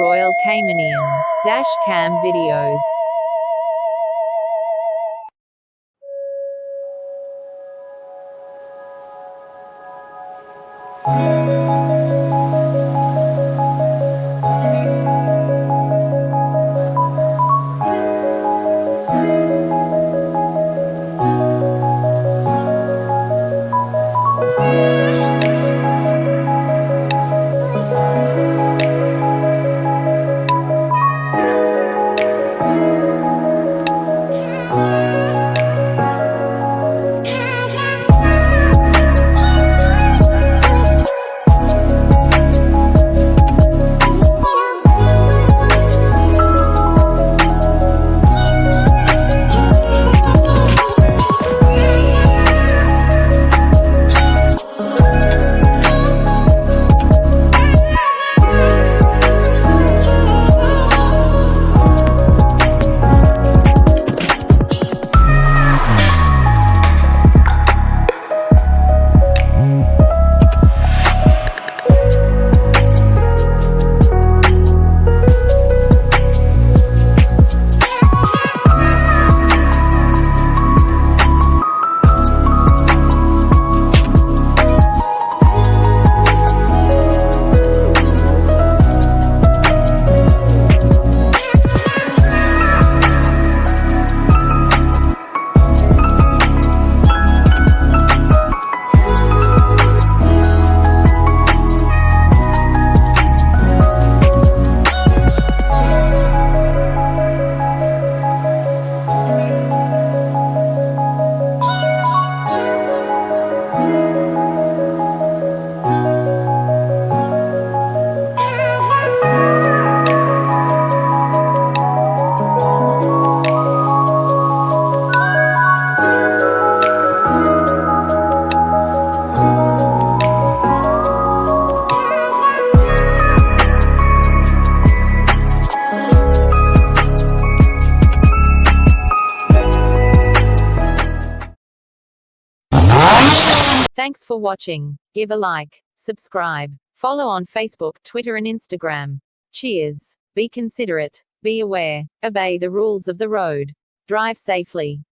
Royal Caymanian dash cam videos. Thanks for watching. Give a like, subscribe, follow on Facebook, Twitter and Instagram. Cheers. Be considerate, be aware, obey the rules of the road. Drive safely.